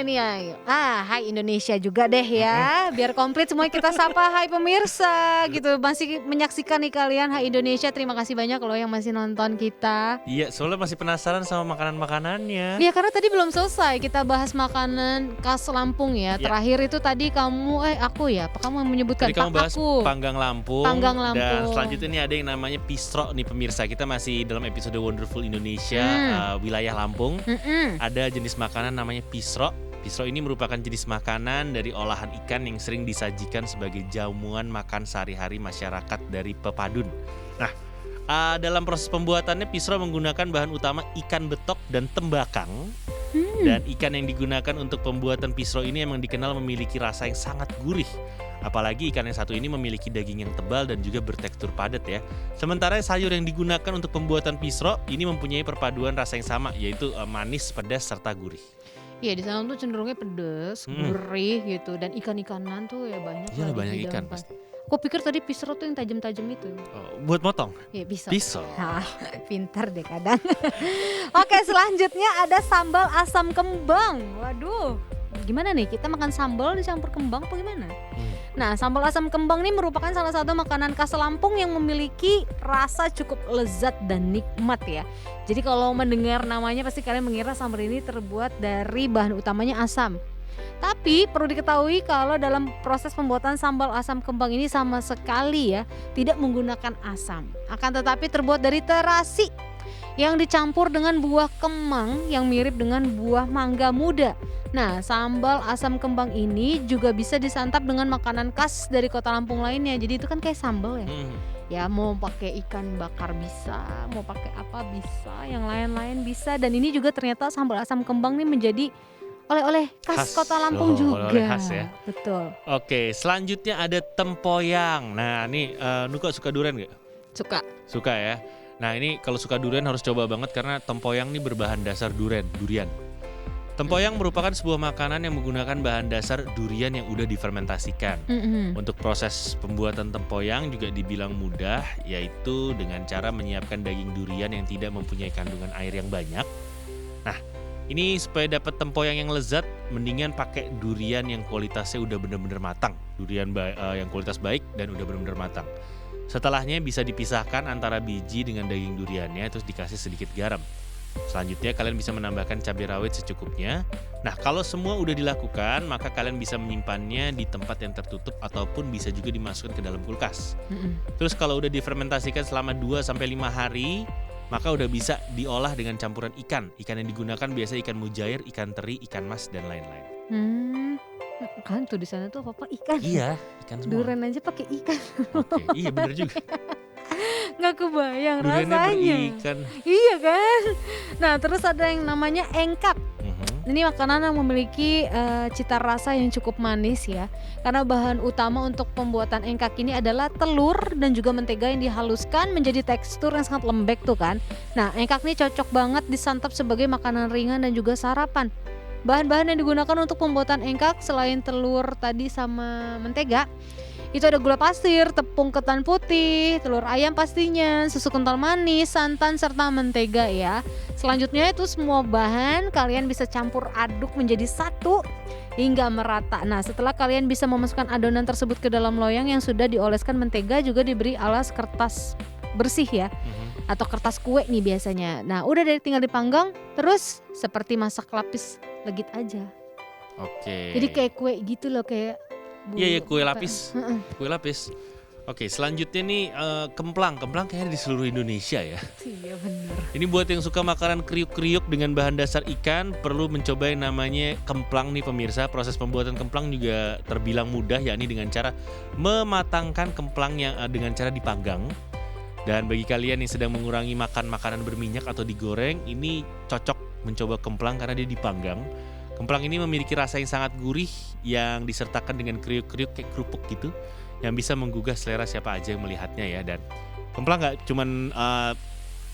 ini ya. Hai Indonesia juga deh ya. Biar komplit semua kita sapa hai pemirsa gitu. Masih menyaksikan nih kalian Hai Indonesia. Terima kasih banyak loh yang masih nonton kita. Iya, soalnya masih penasaran sama makanan-makanannya. Iya karena tadi belum selesai kita bahas makanan khas Lampung ya. Ya. Terakhir itu tadi kamu aku ya. Apa kamu menyebutkan Tadi kamu bahas aku? panggang Lampung. Panggang Dan Lampung. selanjutnya ini ada yang namanya pisro nih pemirsa. Kita masih dalam episode Wonderful Indonesia wilayah Lampung. Ada jenis makanan namanya pisro. Pisro ini merupakan jenis makanan dari olahan ikan yang sering disajikan sebagai jamuan makan sehari-hari masyarakat dari Pepadun. Nah, dalam proses pembuatannya pisro menggunakan bahan utama ikan betok dan tembakang. Dan ikan yang digunakan untuk pembuatan pisro ini emang dikenal memiliki rasa yang sangat gurih. Apalagi ikan yang satu ini memiliki daging yang tebal dan juga bertekstur padat ya. Sementara sayur yang digunakan untuk pembuatan pisro ini mempunyai perpaduan rasa yang sama, yaitu manis, pedas, serta gurih. Iya di sana tuh cenderungnya pedes, gurih gitu. Dan ikan-ikanan tuh ya banyak. Iya lah banyak di ikan dalam pasti. Aku pikir tadi pisro tuh yang tajam-tajam itu. Buat motong? Ya pisau. Pisau. Nah, pintar deh kadang. Oke selanjutnya ada sambal asam kembang. Waduh, gimana nih kita makan sambal dicampur kembang apa gimana? Nah sambal asam kembang ini merupakan salah satu makanan khas Lampung yang memiliki rasa cukup lezat dan nikmat ya. Jadi kalau mendengar namanya pasti kalian mengira sambal ini terbuat dari bahan utamanya asam. Tapi perlu diketahui kalau dalam proses pembuatan sambal asam kembang ini sama sekali ya tidak menggunakan asam. Akan tetapi terbuat dari terasi yang dicampur dengan buah kemang yang mirip dengan buah mangga muda. Nah sambal asam kembang ini juga bisa disantap dengan makanan khas dari kota Lampung lainnya. Jadi itu kan kayak sambal ya. Ya mau pakai ikan bakar bisa, mau pakai apa bisa, yang lain-lain bisa. Dan ini juga ternyata sambal asam kembang ini menjadi oleh-oleh khas kota Lampung juga. Oleh-oleh khas ya. Betul. Oke, selanjutnya ada tempoyang. Nah, ini Nuka suka durian gak? Suka. Suka ya. Nah, ini kalau suka durian harus coba banget karena tempoyang ini berbahan dasar durian. Tempoyang merupakan sebuah makanan yang menggunakan bahan dasar durian yang udah difermentasikan. Untuk proses pembuatan tempoyang juga dibilang mudah, yaitu dengan cara menyiapkan daging durian yang tidak mempunyai kandungan air yang banyak. Nah, ini supaya dapat tempoyang yang lezat, mendingan pakai durian yang kualitasnya udah bener-bener matang. Durian yang kualitas baik dan udah bener-bener matang. Setelahnya bisa dipisahkan antara biji dengan daging duriannya, terus dikasih sedikit garam. Selanjutnya kalian bisa menambahkan cabai rawit secukupnya. Nah kalau semua udah dilakukan, maka kalian bisa menyimpannya di tempat yang tertutup ataupun bisa juga dimasukkan ke dalam kulkas. Terus kalau udah difermentasikan selama 2-5 hari, maka udah bisa diolah dengan campuran ikan. Ikan yang digunakan biasa ikan mujair, ikan teri, ikan mas, dan lain-lain. Kan tuh di sana tuh apa ikan? Iya, ikan semua. Durian aja pakai ikan. Oke, iya bener juga. Nggak kebayang Duriannya rasanya. berikan. Iya kan? Nah terus ada yang namanya engkak. Ini makanan yang memiliki cita rasa yang cukup manis ya. Karena bahan utama untuk pembuatan engkak ini adalah telur dan juga mentega yang dihaluskan menjadi tekstur yang sangat lembek tuh kan. Nah engkak ini cocok banget disantap sebagai makanan ringan dan juga sarapan. Bahan-bahan yang digunakan untuk pembuatan engkak selain telur tadi sama mentega, itu ada gula pasir, tepung ketan putih, telur ayam pastinya, susu kental manis, santan, serta mentega ya. Selanjutnya itu semua bahan kalian bisa campur aduk menjadi satu hingga merata. Nah setelah kalian bisa memasukkan adonan tersebut ke dalam loyang yang sudah dioleskan mentega, juga diberi alas kertas bersih ya. Atau kertas kue nih biasanya. Nah udah dari tinggal dipanggang, terus seperti masak lapis legit aja. Oke. Jadi kayak kue gitu loh, kayak Iya kue lapis. Kue lapis. Oke, selanjutnya nih kemplang. Kemplang kayaknya di seluruh Indonesia ya. Iya benar. Ini buat yang suka makanan kriuk-kriuk dengan bahan dasar ikan, perlu mencoba yang namanya kemplang nih pemirsa. Proses pembuatan kemplang juga terbilang mudah, yakni dengan cara mematangkan kemplang yang dengan cara dipanggang. Dan bagi kalian yang sedang mengurangi makan makanan berminyak atau digoreng, ini cocok mencoba kemplang karena dia dipanggang. Kemplang ini memiliki rasa yang sangat gurih yang disertakan dengan kriuk-kriuk kayak kerupuk gitu, yang bisa menggugah selera siapa aja yang melihatnya ya. Dan kemplang nggak cuman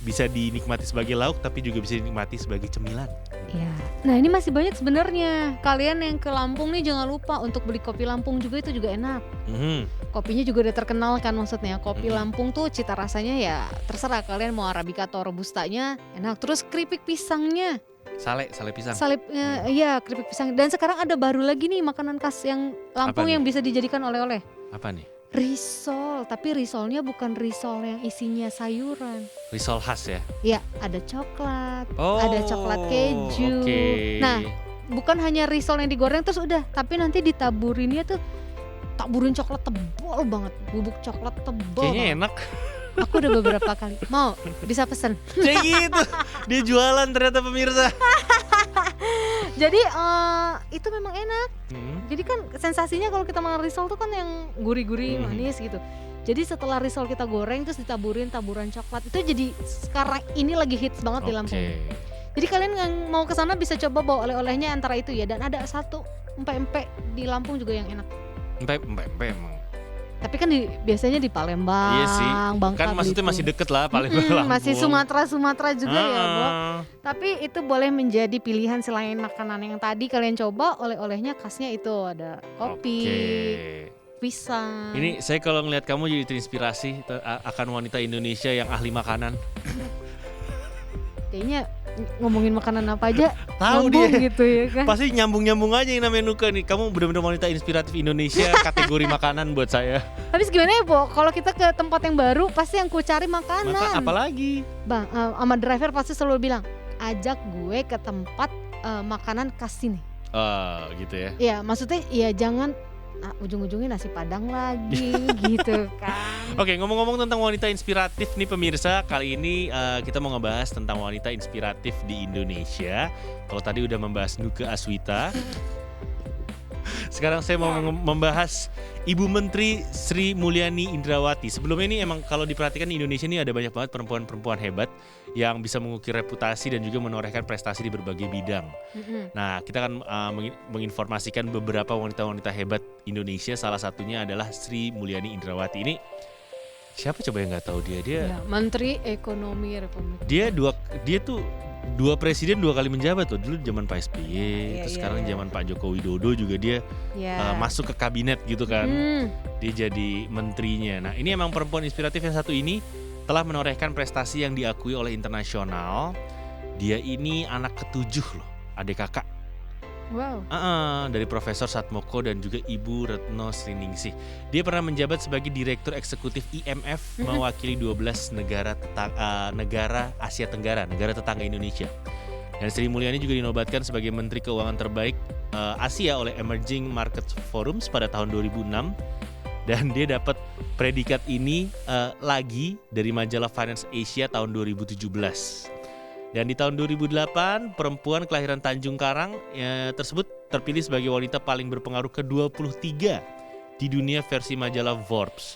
bisa dinikmati sebagai lauk, tapi juga bisa dinikmati sebagai cemilan. Ya. Nah ini masih banyak sebenarnya. Kalian yang ke Lampung nih jangan lupa untuk beli kopi Lampung juga, itu juga enak. Kopinya juga udah terkenal kan, maksudnya kopi Lampung tuh cita rasanya ya terserah kalian mau Arabica atau Robustanya enak. Terus keripik pisangnya Sale pisang. Salipnya, iya keripik pisang. Dan sekarang ada baru lagi nih makanan khas yang Lampung Apa nih? yang bisa dijadikan oleh-oleh. Apa nih? Risol, tapi risolnya bukan risol yang isinya sayuran. Risol khas ya. Ya, ada coklat, Oh, ada coklat keju. oke. Nah, bukan hanya risol yang digoreng terus udah, tapi nanti ditaburinnya tuh taburin coklat tebal banget, bubuk coklat tebal Kayaknya banget. enak. Aku udah beberapa kali. Mau, bisa pesen. Kayak gitu. Dia jualan ternyata pemirsa. Jadi itu memang enak. Hmm. Jadi kan sensasinya kalau kita makan risol tuh kan yang gurih-gurih, Hmm. manis gitu. Jadi setelah risol kita goreng terus ditaburin taburan coklat, itu jadi sekarang ini lagi hits banget di Lampung. Oke. Jadi kalian yang mau ke sana bisa coba bawa oleh-olehnya antara itu ya. Dan ada satu empek-empek di Lampung juga yang enak. Empek emang. Tapi kan biasanya di Palembang, Iya sih. Bangka Kan maksudnya Belitung. masih deket lah paling Masih Sumatera juga ya, Bo. Ah. Tapi itu boleh menjadi pilihan selain makanan yang tadi kalian coba, oleh-olehnya khasnya itu ada kopi, Oke. pisang. Ini saya kalau ngelihat kamu jadi terinspirasi akan wanita Indonesia yang ahli makanan. Kayaknya ngomongin makanan apa aja Tahu nyambung dia. gitu ya kan. Pasti nyambung-nyambung aja yang namanya Nuka nih. Kamu benar-benar wanita inspiratif Indonesia kategori makanan buat saya. Habis gimana ya, Bo? Kalau kita ke tempat yang baru pasti yang ku cari makanan. Maka apalagi? Bang, sama driver pasti selalu bilang, ajak gue ke tempat makanan khas sini. Gitu ya. Ya maksudnya ya jangan ujung-ujungnya nasi padang lagi gitu kan. Oke, ngomong-ngomong tentang wanita inspiratif nih pemirsa, kali ini kita mau ngebahas tentang wanita inspiratif di Indonesia. Kalau tadi udah membahas Nuka Aswita, sekarang saya mau membahas Ibu Menteri Sri Mulyani Indrawati. Sebelumnya ini emang kalau diperhatikan di Indonesia ini ada banyak banget perempuan-perempuan hebat yang bisa mengukir reputasi dan juga menorehkan prestasi di berbagai bidang. Nah, kita akan menginformasikan beberapa wanita-wanita hebat Indonesia. Salah satunya adalah Sri Mulyani Indrawati. Ini siapa coba yang nggak tahu dia? Ya, Menteri Ekonomi Republik. Dia tuh dua presiden 2 kali menjabat tuh. Dulu zaman Pak SBY, terus sekarang iya. zaman Pak Joko Widodo juga dia Ya. masuk ke kabinet gitu kan. Hmm. Dia jadi menterinya. Nah, ini emang perempuan inspiratif yang satu ini telah menorehkan prestasi yang diakui oleh internasional. Dia ini anak ketujuh loh, adik kakak. Wow. Dari Profesor Satmoko dan juga Ibu Retno Sriningsih. Dia pernah menjabat sebagai Direktur Eksekutif IMF, mewakili 12 negara Asia Tenggara, negara tetangga Indonesia. Dan Sri Mulyani juga dinobatkan sebagai Menteri Keuangan terbaik Asia oleh Emerging Markets Forums pada tahun 2006. Dan dia dapat predikat ini lagi dari majalah Finance Asia tahun 2017. Dan di tahun 2008, perempuan kelahiran Tanjung Karang tersebut terpilih sebagai wanita paling berpengaruh ke-23 di dunia versi majalah Forbes.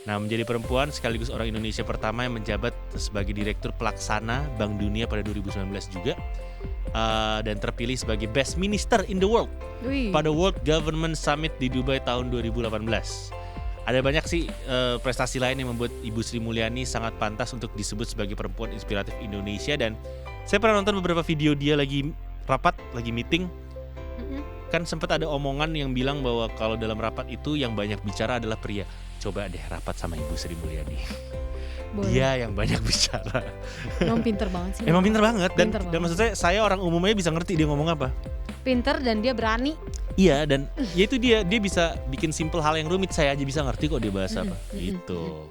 Nah, menjadi perempuan sekaligus orang Indonesia pertama yang menjabat sebagai Direktur Pelaksana Bank Dunia pada 2019 juga. Dan terpilih sebagai Best Minister in the World Wih. pada World Government Summit di Dubai tahun 2018. Ada banyak sih prestasi lain yang membuat Ibu Sri Mulyani sangat pantas untuk disebut sebagai perempuan inspiratif Indonesia. Dan saya pernah nonton beberapa video dia lagi rapat, lagi meeting. Kan sempat ada omongan yang bilang bahwa kalau dalam rapat itu yang banyak bicara adalah pria. Coba deh rapat sama Ibu Sri Mulyani. Boleh. Dia yang banyak bicara. Emang pinter banget sih. Emang pinter banget. Dan Pinter banget. maksud saya orang umumnya bisa ngerti dia ngomong apa. Pinter dan dia berani. Iya, dan ya itu dia bisa bikin simple hal yang rumit, saya aja bisa ngerti kok dia bahas apa. Gitu.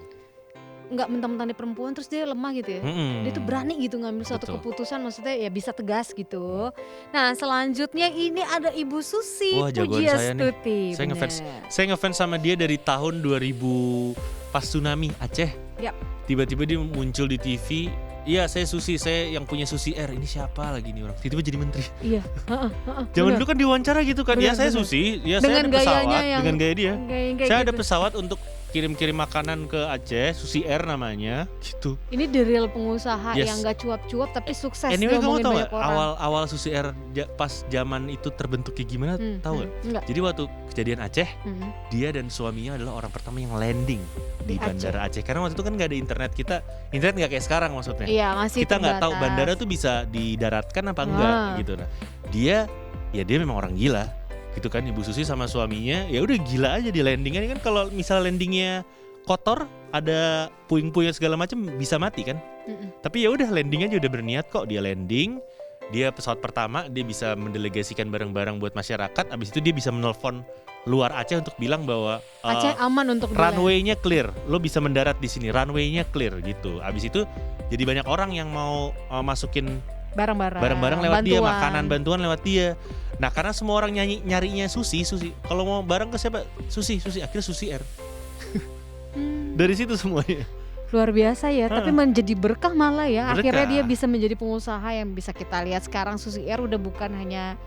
Nggak mentang-mentang dia perempuan terus dia lemah gitu ya. Dia tuh berani gitu ngambil suatu Betul. keputusan, maksudnya ya bisa tegas gitu. Nah selanjutnya ini ada Ibu Susi Wah, jagoan saya nih. Pujiastuti. Saya ngefans. Bener. Saya ngefans sama dia dari tahun 2000 pas tsunami Aceh. Yap. Tiba-tiba dia muncul di TV. Iya, saya Susi, saya yang punya Susi Air. Ini siapa lagi nih orang? Tiba-tiba jadi menteri. Iya. Zaman bener. dulu kan diwawancara gitu kan. Ya Bener, saya bener. Susi, ya Dengan saya ada pesawat gayanya yang- dengan gaya dia. Kayak Saya ada gitu. pesawat untuk kirim-kirim makanan ke Aceh, Susi Air namanya, gitu. Ini the real pengusaha Yes. yang gak cuap-cuap tapi sukses Anyway, kamu diomongin tahu banyak gak orang. awal Susi Air pas zaman itu terbentuk kayak gimana? Tahu gak? Enggak. Jadi waktu kejadian Aceh, Hmm. dia dan suaminya adalah orang pertama yang landing Di di bandara Aceh. Karena waktu itu kan nggak ada internet, internet nggak kayak sekarang maksudnya. Iya masih Kita nggak tahu terbatas. bandara tuh bisa didaratkan apa enggak gitu. Nah, dia memang orang gila gitu kan. Ibu Susi sama suaminya ya udah gila aja di landingnya. Kan kalau misalnya landingnya kotor, ada puing-puing segala macam bisa mati kan. Mm-mm. Tapi ya udah landing aja udah berniat kok dia landing. Dia pesawat pertama, dia bisa mendelegasikan barang-barang buat masyarakat. Abis itu dia bisa menelpon luar Aceh untuk bilang bahwa Aceh aman untuk dilayani. runway-nya clear, lo bisa mendarat di sini, runway-nya clear gitu. Abis itu jadi banyak orang yang mau masukin barang-barang lewat dia, makanan bantuan lewat dia. Nah karena semua orang nyarinya Susi. Kalau mau barang ke siapa? Susi. Akhirnya Susi Air. Dari situ semuanya. Luar biasa ya, tapi menjadi berkah malah ya. Berkah. Akhirnya dia bisa menjadi pengusaha yang bisa kita lihat sekarang. Susi Air udah bukan hanya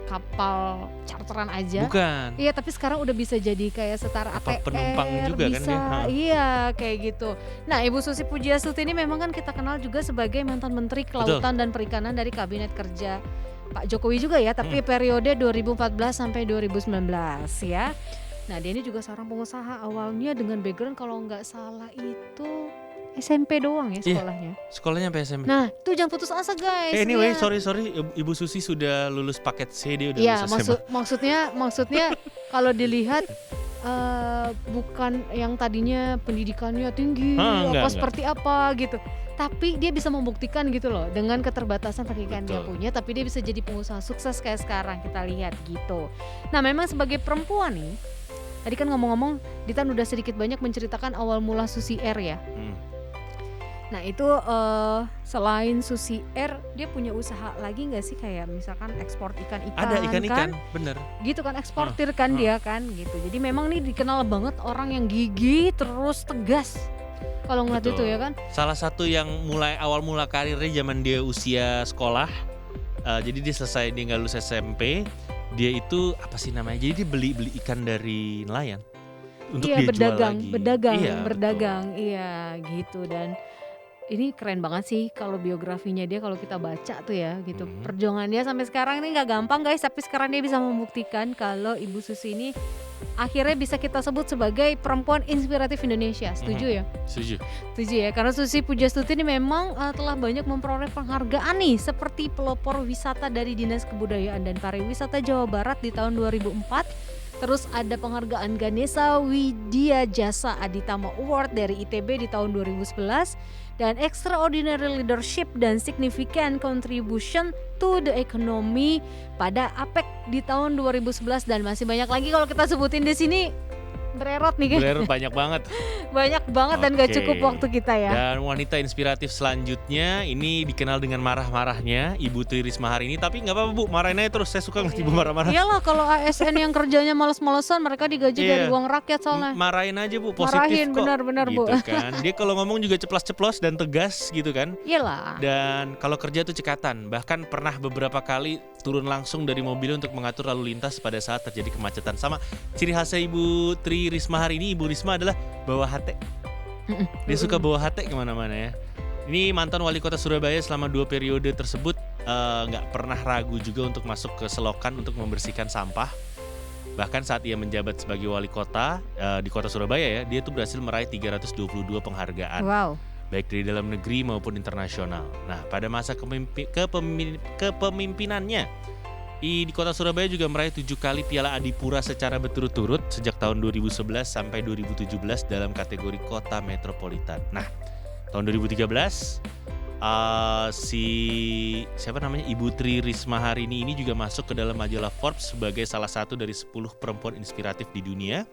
kapal charteran aja. Bukan. Iya, tapi sekarang udah bisa jadi kayak setara Kapal ATR, penumpang juga bisa, kan dia. Iya, kayak gitu. Nah, Ibu Susi Pujiastuti ini memang kan kita kenal juga sebagai mantan Menteri Kelautan dan Perikanan dari Kabinet Kerja Pak Jokowi juga ya, tapi periode 2014 sampai 2019 ya. Nah, dia ini juga seorang pengusaha awalnya dengan background kalau nggak salah itu SMP doang ya sekolahnya. Sekolahnya sampai SMP. Nah, itu jangan putus asa guys. Anyway, lihat. sorry, Ibu Susi sudah lulus paket C, dia udah Iya, lulus SMA. maksudnya kalau dilihat bukan yang tadinya pendidikannya tinggi Enggak. seperti apa gitu. Tapi dia bisa membuktikan gitu loh dengan keterbatasan pendidikan dia Betul. punya, tapi dia bisa jadi pengusaha sukses kayak sekarang kita lihat gitu. Nah, memang sebagai perempuan nih, tadi kan ngomong-ngomong Ditan udah sedikit banyak menceritakan awal mula Susi Air ya. Nah itu selain Susi Air, dia punya usaha lagi nggak sih kayak misalkan ekspor ikan-ikan? Ada ikan-ikan, kan? bener. Gitu kan, eksportir kan dia kan gitu. Jadi memang nih dikenal banget orang yang gigih terus tegas kalau ngeliat Betul. itu ya kan. Salah satu yang awal mula karirnya zaman dia usia sekolah. Jadi dia selesai, dia nggak lulus SMP. Dia itu apa sih namanya? Jadi dia beli ikan dari nelayan untuk Iya, dia jual lagi. berdagang, iya gitu. Dan ini keren banget sih kalau biografinya dia, kalau kita baca tuh ya gitu. Perjuangan dia sampai sekarang ini nggak gampang guys, tapi sekarang dia bisa membuktikan kalau Ibu Susi ini akhirnya bisa kita sebut sebagai perempuan inspiratif Indonesia. Setuju ya? Setuju ya, karena Susi Pujiastuti ini memang telah banyak memperoleh penghargaan nih, seperti pelopor wisata dari Dinas Kebudayaan dan Pariwisata Jawa Barat di tahun 2004. Terus ada penghargaan Ganesha Widya Jasa Aditama Award dari ITB di tahun 2011 dan Extraordinary Leadership dan Significant Contribution to the Economy pada APEC di tahun 2011, dan masih banyak lagi kalau kita sebutin di sini bererot nih kan. Bererot banyak banget. Banyak banget dan gak cukup waktu kita ya. Dan wanita inspiratif selanjutnya ini dikenal dengan marah-marahnya, Ibu Tri Risma hari ini. Tapi nggak apa-apa Bu, marahin aja terus. Saya suka ngeliat Ibu marah-marah. Iyalah, kalau ASN yang kerjanya males-malesan, mereka digaji dari uang rakyat soalnya. Marahin aja Bu, positif Marahin, kok. benar-benar gitu Bu. Kan. Dia kalau ngomong juga ceplos-ceplos dan tegas gitu kan. Iyalah. Dan kalau kerja tuh cekatan. Bahkan pernah beberapa kali turun langsung dari mobil untuk mengatur lalu lintas pada saat terjadi kemacetan. Sama ciri khasnya Ibu Tri Risma hari ini, Ibu Risma adalah bawa hate. Dia suka bawa hate kemana-mana ya. Ini mantan wali kota Surabaya selama 2 periode tersebut nggak pernah ragu juga untuk masuk ke selokan untuk membersihkan sampah. Bahkan saat ia menjabat sebagai wali kota di kota Surabaya ya, dia tuh berhasil meraih 322 penghargaan. Wow. Baik dari dalam negeri maupun internasional. Nah, pada masa kepemimpinannya di kota Surabaya juga meraih 7 kali Piala Adipura secara berturut-turut sejak tahun 2011 sampai 2017 dalam kategori kota metropolitan. Nah, tahun 2013 Ibu Tri Risma hari ini juga masuk ke dalam majalah Forbes sebagai salah satu dari 10 perempuan inspiratif di dunia.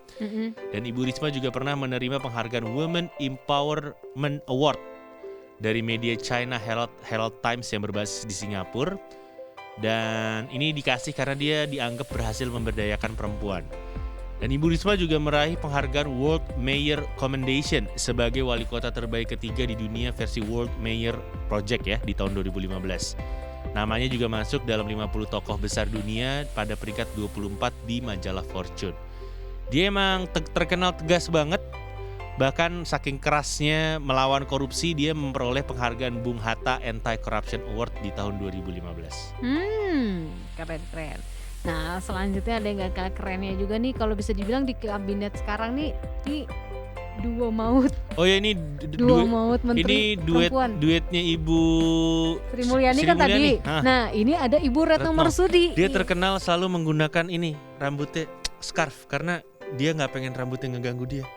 Dan Ibu Risma juga pernah menerima penghargaan Women Empowerment Award dari media China Herald Times yang berbasis di Singapura. Dan ini dikasih karena dia dianggap berhasil memberdayakan perempuan. Dan Ibu Risma juga meraih penghargaan World Mayor Commendation sebagai wali kota terbaik ketiga di dunia versi World Mayor Project ya di tahun 2015. Namanya juga masuk dalam 50 tokoh besar dunia pada peringkat 24 di majalah Fortune. Dia emang terkenal tegas banget. Bahkan saking kerasnya melawan korupsi, dia memperoleh penghargaan Bung Hatta Anti-Corruption Award di tahun 2015. Keren. Nah, selanjutnya ada yang gak kalah kerennya juga nih, kalau bisa dibilang di kabinet sekarang nih, ini duo maut. Oh ya, ini duo maut menteri perempuan. Duetnya Ibu Sri Mulyani kan tadi. Nah, ini ada Ibu Retno Marsudi. Dia terkenal selalu menggunakan ini rambutnya scarf karena dia nggak pengen rambutnya ngeganggu dia.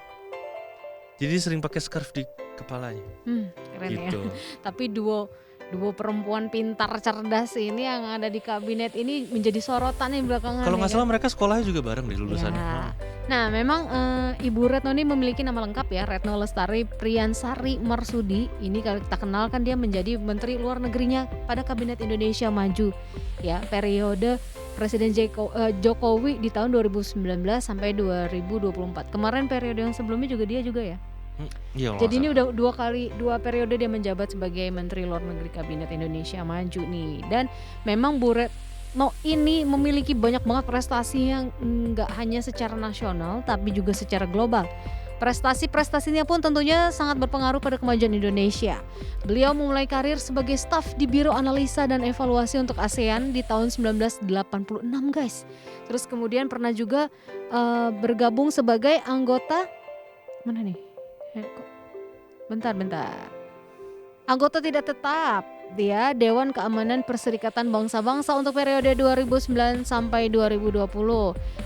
Jadi sering pakai scarf di kepalanya. Keren gitu. ya. Tapi duo Dua perempuan pintar cerdas ini yang ada di kabinet ini menjadi sorotan nih belakangan. Kalau nggak ya kan? salah mereka sekolahnya juga bareng deh lulusannya. Ya. Nah memang Ibu Retno ini memiliki nama lengkap ya, Retno Lestari Priyansari Marsudi. Ini kalau kita kenal kan dia menjadi Menteri Luar Negerinya pada Kabinet Indonesia Maju ya, periode Presiden Jokowi di tahun 2019 sampai 2024. Kemarin periode yang sebelumnya juga dia juga ya. Iya, kalau Jadi nggak ini salah. udah dua periode dia menjabat sebagai Menteri Luar Negeri Kabinet Indonesia Maju nih. Dan memang Bu Retno ini memiliki banyak banget prestasi yang nggak hanya secara nasional tapi juga secara global. Prestasinya pun tentunya sangat berpengaruh pada kemajuan Indonesia. Beliau memulai karir sebagai staf di Biro Analisa dan Evaluasi untuk ASEAN di tahun 1986 guys. Terus kemudian pernah juga bergabung sebagai anggota mana nih? Bentar. Anggota tidak tetap dia Dewan Keamanan Perserikatan Bangsa-Bangsa untuk periode 2009 sampai 2020.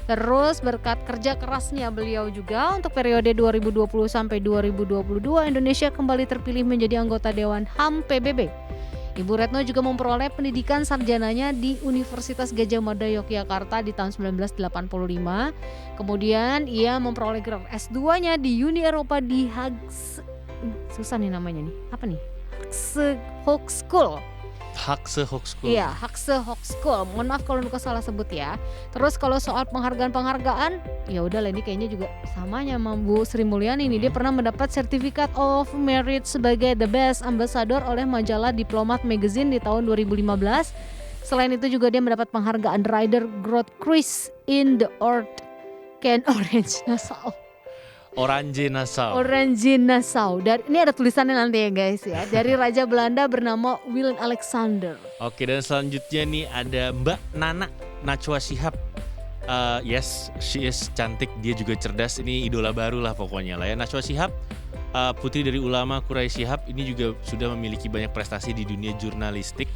Terus berkat kerja kerasnya beliau juga untuk periode 2020 sampai 2022 Indonesia kembali terpilih menjadi anggota Dewan HAM PBB. Ibu Retno juga memperoleh pendidikan sarjananya di Universitas Gadjah Mada Yogyakarta di tahun 1985. Kemudian ia memperoleh gelar S2-nya di Uni Eropa di susah nih namanya nih. Apa nih? Hochschule. Haxe Hochschule. Iya, Haxe Hochschule. Mohon maaf kalau Luka salah sebut ya. Terus kalau soal penghargaan, ya udah lah ini kayaknya juga samanya sama Bu Sri Mulyani nih. Dia pernah mendapat Certificate of Merit sebagai The Best Ambassador oleh majalah Diplomat Magazine di tahun 2015. Selain itu juga dia mendapat penghargaan Rider Growth Cruise in the Earth Can Orange Nassau. Orange Nassau. Dan ini ada tulisannya nanti ya guys ya. Dari Raja Belanda bernama Willem Alexander. Oke, dan selanjutnya nih ada Mbak Nana Najwa Shihab. Yes, she is cantik, dia juga cerdas. Ini idola baru lah pokoknya lah ya. Najwa Shihab, putri dari ulama Quraisy Shihab, ini juga sudah memiliki banyak prestasi di dunia jurnalistik.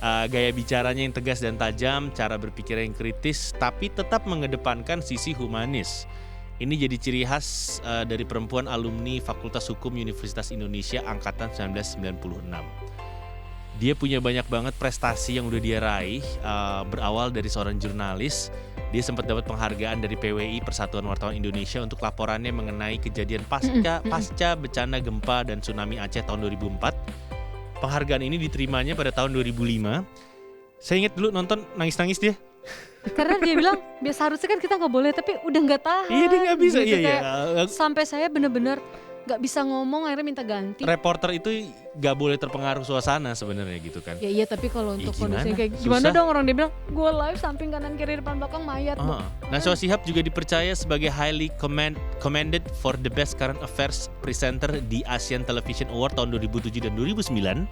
Gaya bicaranya yang tegas dan tajam, cara berpikir yang kritis, tapi tetap mengedepankan sisi humanis. Ini jadi ciri khas dari perempuan alumni Fakultas Hukum Universitas Indonesia angkatan 1996. Dia punya banyak banget prestasi yang udah dia raih, berawal dari seorang jurnalis. Dia sempat dapat penghargaan dari PWI Persatuan Wartawan Indonesia untuk laporannya mengenai kejadian pasca bencana gempa dan tsunami Aceh tahun 2004. Penghargaan ini diterimanya pada tahun 2005. Saya ingat dulu nonton nangis-nangis dia. Karena dia bilang biasa harusnya kan kita nggak boleh, tapi udah nggak tahan. Iya, dia nggak bisa. gitu, Iya. Sampai saya benar-benar nggak bisa ngomong, akhirnya minta ganti. Reporter itu nggak boleh terpengaruh suasana sebenarnya gitu kan. Ya iya, tapi kalau untuk kondisi gimana? kayak gimana Susah. dong, orang dia bilang gue live samping kanan kiri depan belakang mayat. Najwa Shihab juga dipercaya sebagai highly commended for the best current affairs presenter di Asian Television Award tahun 2007 dan 2009,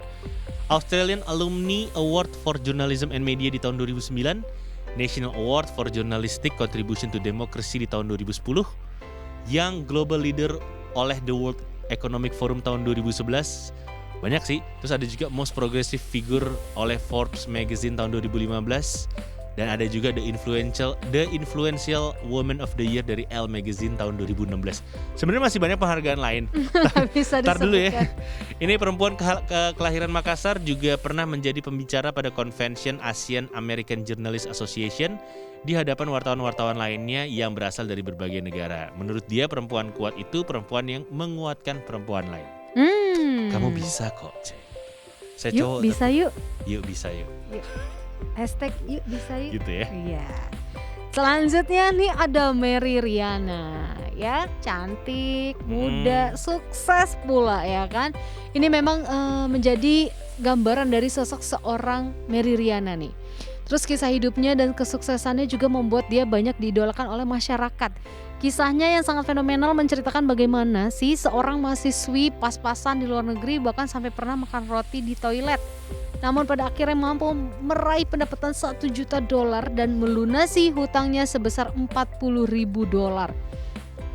Australian Alumni Award for Journalism and Media di tahun 2009, National Award for Journalistic Contribution to Democracy di tahun 2010, Young Global Leader oleh The World Economic Forum tahun 2011. Banyak sih. Terus ada juga Most Progressive Figure oleh Forbes Magazine tahun 2015. Dan ada juga The Influential Woman of the Year dari Elle Magazine tahun 2016. Sebenarnya masih banyak penghargaan lain. Bisa Ntar dulu ya. disebutkan. Ini perempuan kelahiran Makassar, juga pernah menjadi pembicara pada Convention Asian American Journalists Association di hadapan wartawan-wartawan lainnya yang berasal dari berbagai negara. Menurut dia, perempuan kuat itu perempuan yang menguatkan perempuan lain. Kamu bisa kok, Cek. Saya Yuk cowok. bisa tapi- yuk. Yuk bisa yuk. Hashtag yuk bisa yuk. Gitu ya. Iya. Selanjutnya nih ada Mary Riana ya, cantik, muda, sukses pula ya kan. Ini memang menjadi gambaran dari sosok seorang Mary Riana nih. Terus kisah hidupnya dan kesuksesannya juga membuat dia banyak diidolakan oleh masyarakat. Kisahnya yang sangat fenomenal menceritakan bagaimana sih seorang mahasiswi pas-pasan di luar negeri bahkan sampai pernah makan roti di toilet. Namun pada akhirnya mampu meraih pendapatan $1 juta dan melunasi hutangnya sebesar $40.000.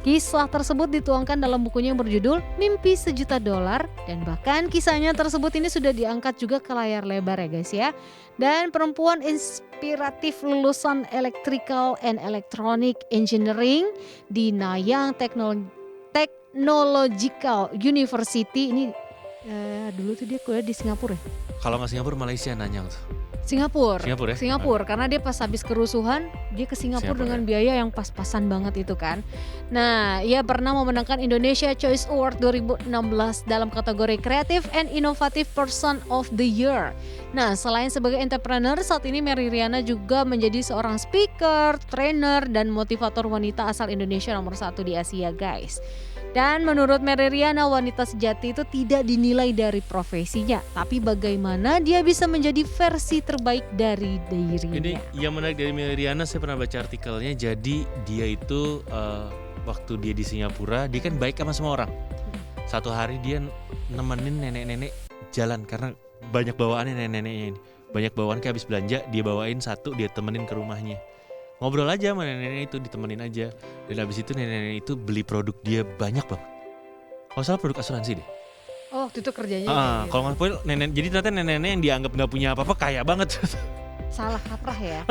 Kisah tersebut dituangkan dalam bukunya yang berjudul Mimpi $1 Juta, dan bahkan kisahnya tersebut ini sudah diangkat juga ke layar lebar ya guys ya. Dan perempuan inspiratif lulusan Electrical and Electronic Engineering di Nanyang Technological University, ini Dulu tuh dia kuliah di Singapura ya? Kalau nggak Singapura, Malaysia Nanyang tuh. Singapura. Singapura ya? Singapura, karena dia pas habis kerusuhan dia ke Singapura Singapura, dengan biaya yang pas-pasan banget itu kan. Nah, ia pernah memenangkan Indonesia Choice Award 2016 dalam kategori Creative and Innovative Person of the Year. Nah, selain sebagai entrepreneur, saat ini Mary Riana juga menjadi seorang speaker, trainer, dan motivator wanita asal Indonesia nomor 1 di Asia, guys. Dan menurut Mary Riana, wanita sejati itu tidak dinilai dari profesinya, tapi bagaimana dia bisa menjadi versi terbaik dari dirinya. Ini yang menarik dari Mary Riana, saya pernah baca artikelnya. Jadi dia itu waktu dia di Singapura, dia kan baik sama semua orang. Satu hari dia nemenin nenek-nenek jalan karena banyak bawaannya nenek-neneknya ini. Banyak bawaan kayak habis belanja, dia bawain satu, dia temenin ke rumahnya. Ngobrol aja sama nenek-nenek itu, ditemenin aja. Dan habis itu nenek-nenek itu beli produk dia banyak banget. Kalau salah produk asuransi deh. Oh, waktu itu kerjanya gitu. Kalau nggak pun nenek, jadi ternyata nenek-nenek yang dianggap nggak punya apa-apa kaya banget. Salah kaprah ya.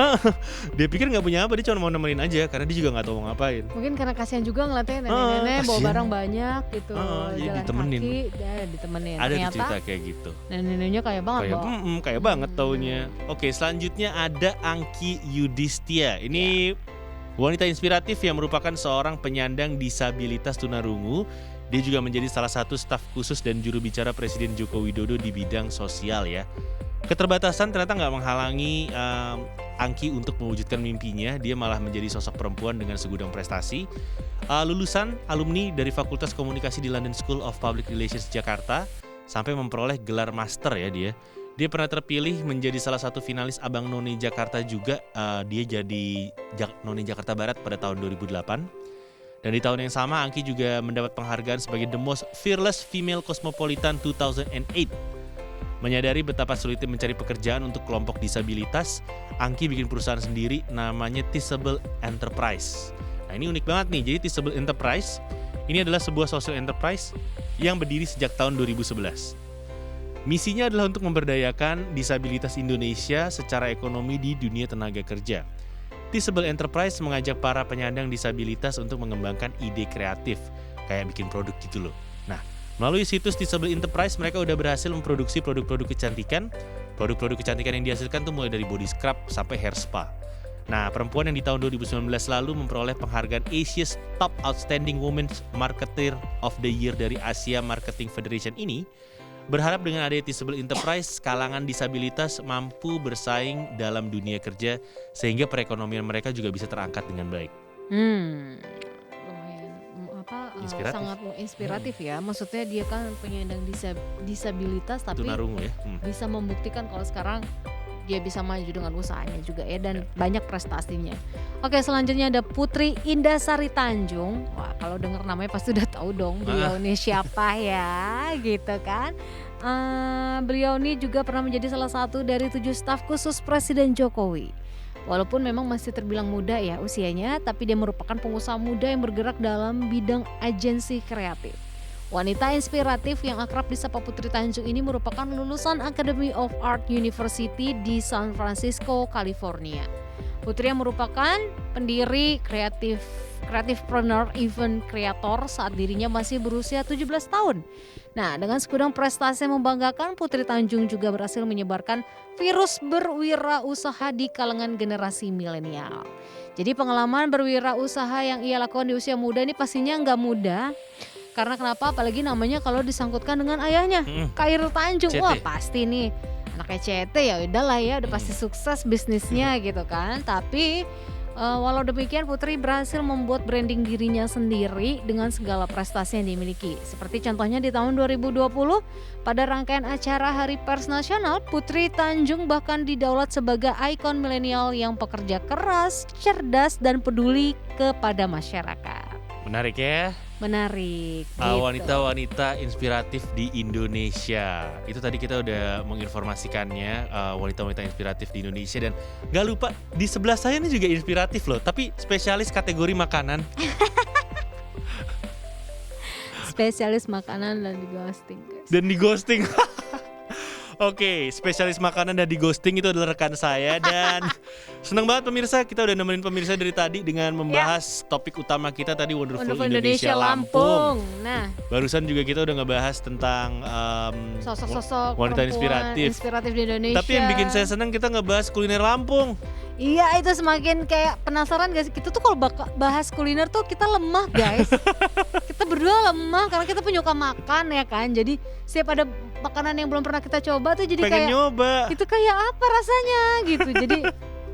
Dia pikir nggak punya apa, dia cuma mau nemenin aja karena dia juga nggak tahu mau ngapain. Mungkin karena kasihan juga ngeliatnya nenek-nenek bawa kasihan. barang banyak gitu. Jadi Jalan ditemenin. kaki, ditemenin. Ada Ternyata cerita kayak gitu. nenek-neneknya kaya banget, Kayak, Bo. kayak banget taunya. Oke, selanjutnya ada Angki Yudhistia. Ini wanita inspiratif yang merupakan seorang penyandang disabilitas tunarungu. Dia juga menjadi salah satu staf khusus dan juru bicara Presiden Joko Widodo di bidang sosial ya. Keterbatasan ternyata nggak menghalangi Angki untuk mewujudkan mimpinya. Dia malah menjadi sosok perempuan dengan segudang prestasi. Lulusan alumni dari Fakultas Komunikasi di London School of Public Relations Jakarta sampai memperoleh gelar master ya dia. Dia pernah terpilih menjadi salah satu finalis Abang None Jakarta juga. Dia jadi None Jakarta Barat pada tahun 2008. Dan di tahun yang sama Angki juga mendapat penghargaan sebagai The Most Fearless Female Cosmopolitan 2008. Menyadari betapa sulitnya mencari pekerjaan untuk kelompok disabilitas, Angki bikin perusahaan sendiri namanya Teachable Enterprise. Nah, ini unik banget nih. Jadi Teachable Enterprise ini adalah sebuah social enterprise yang berdiri sejak tahun 2011. Misinya adalah untuk memberdayakan disabilitas Indonesia secara ekonomi di dunia tenaga kerja. Teachable Enterprise mengajak para penyandang disabilitas untuk mengembangkan ide kreatif, kayak bikin produk gitu loh. Nah, melalui situs Teachable Enterprise, mereka udah berhasil memproduksi produk-produk kecantikan. Produk-produk kecantikan yang dihasilkan tuh mulai dari body scrub sampai hair spa. Nah, perempuan yang di tahun 2019 lalu memperoleh penghargaan Asia's Top Outstanding Women's Marketer of the Year dari Asia Marketing Federation ini berharap dengan adanya Teachable Enterprise, kalangan disabilitas mampu bersaing dalam dunia kerja sehingga perekonomian mereka juga bisa terangkat dengan baik. Lumayan Inspiratif. sangat inspiratif ya. Maksudnya dia kan penyandang disabilitas tapi Tunarungu ya. bisa membuktikan kalau sekarang dia bisa maju dengan usahanya juga ya dan banyak prestasinya. Oke, selanjutnya ada Putri Indasari Tanjung. Wah, kalau dengar namanya pasti udah tahu dong beliau ini siapa ya, gitu kan. Beliau ini juga pernah menjadi salah satu dari 7 staf khusus Presiden Jokowi. Walaupun memang masih terbilang muda ya usianya, tapi dia merupakan pengusaha muda yang bergerak dalam bidang agensi kreatif. Wanita inspiratif yang akrab disapa Putri Tanjung ini merupakan lulusan Academy of Art University di San Francisco, California. Putri yang merupakan pendiri kreatifpreneur event creator saat dirinya masih berusia 17 tahun. Nah, dengan segudang prestasi yang membanggakan, Putri Tanjung juga berhasil menyebarkan virus berwirausaha di kalangan generasi milenial. Jadi pengalaman berwirausaha yang ia lakukan di usia muda ini pastinya nggak mudah. Karena kenapa? Apalagi namanya kalau disangkutkan dengan ayahnya, Khairul Tanjung. CT. Wah, pasti nih anaknya CT ya udahlah ya, udah pasti sukses bisnisnya gitu kan. Tapi walau demikian Putri berhasil membuat branding dirinya sendiri dengan segala prestasi yang dimiliki. Seperti contohnya di tahun 2020 pada rangkaian acara Hari Pers Nasional, Putri Tanjung bahkan didaulat sebagai ikon milenial yang pekerja keras, cerdas dan peduli kepada masyarakat. Menarik ya. Menarik gitu. Wanita-wanita inspiratif di Indonesia. Itu tadi kita udah menginformasikannya wanita-wanita inspiratif di Indonesia. Dan gak lupa di sebelah saya ini juga inspiratif loh, tapi spesialis kategori makanan. Spesialis makanan dan di ghosting guys. Dan di ghosting. Oke, spesialis makanan dan di ghosting itu adalah rekan saya dan senang banget pemirsa, kita udah nemenin pemirsa dari tadi dengan membahas topik utama kita tadi Wonderful Indonesia Lampung. Nah, Barusan juga kita udah ngebahas tentang sosok-sosok wanita perempuan inspiratif di Indonesia. Tapi yang bikin saya senang kita ngebahas kuliner Lampung. Iya, itu semakin kayak penasaran guys. Kita tuh kalau bahas kuliner tuh kita lemah guys. Kita berdua lemah karena kita penyuka makan ya kan. Jadi setiap ada makanan yang belum pernah kita coba tuh jadi Pengen kayak nyoba. itu kayak apa rasanya gitu. Jadi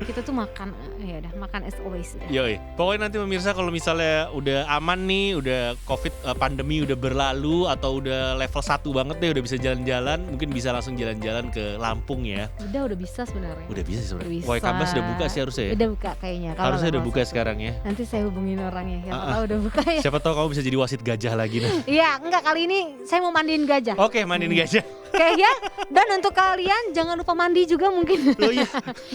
kita tuh makan, ya udah makan as always. Yoi. Pokoknya nanti pemirsa kalau misalnya udah aman nih, udah covid pandemi udah berlalu atau udah level 1 banget deh, udah bisa jalan-jalan, mungkin bisa langsung jalan-jalan ke Lampung ya. Udah bisa sebenarnya. Udah bisa sebenarnya. Bisa. Waikambas udah buka sih harusnya ya. Udah buka kayaknya. Harusnya udah buka sekarang ya. Nanti saya hubungin orangnya, siapa tahu udah buka ya. Siapa tahu kamu bisa jadi wasit gajah lagi nih. Iya, enggak, kali ini saya mau mandiin gajah. Oke, mandiin gajah. Kayaknya. Dan untuk kalian jangan lupa mandi juga mungkin. Oh iya.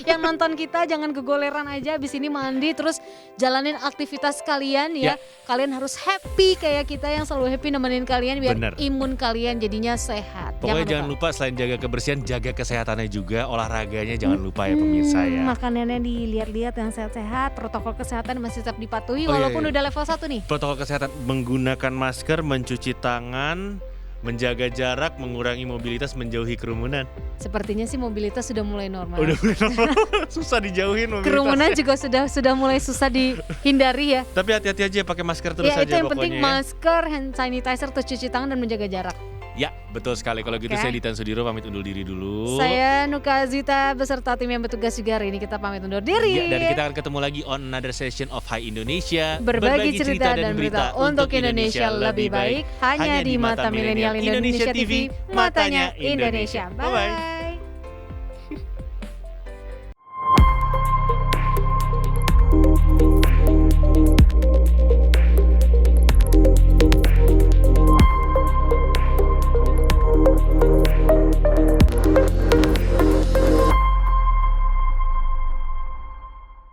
Yang nonton kita jangan kegoleran aja abis ini mandi terus jalanin aktivitas kalian ya. Kalian harus happy kayak kita yang selalu happy nemenin kalian biar Bener. imun kalian jadinya sehat. Pokoknya jangan lupa selain jaga kebersihan, jaga kesehatannya juga, olahraganya jangan lupa ya pemirsa ya. Makanannya dilihat-lihat yang sehat-sehat, protokol kesehatan masih tetap dipatuhi Oh, walaupun iya. udah level 1 nih. Protokol kesehatan, menggunakan masker, mencuci tangan, menjaga jarak, mengurangi mobilitas, menjauhi kerumunan. Sepertinya sih mobilitas sudah mulai normal. Udah mulai normal. Susah dijauhin mobilitas. Kerumunan juga sudah mulai susah dihindari ya. Tapi hati-hati aja pakai masker terus Ya aja itu yang penting pokoknya. masker, hand sanitizer, terus cuci tangan dan menjaga jarak. Ya, betul sekali. Kalau gitu Oke. saya Ditan Sudiro pamit undur diri dulu. Saya Nuka Zita beserta tim yang bertugas juga hari ini kita pamit undur diri. Ya, dan kita akan ketemu lagi on another session of Hi Indonesia. Berbagi cerita dan berita untuk Indonesia lebih baik hanya di mata milenial Indonesia TV, matanya Indonesia. Bye.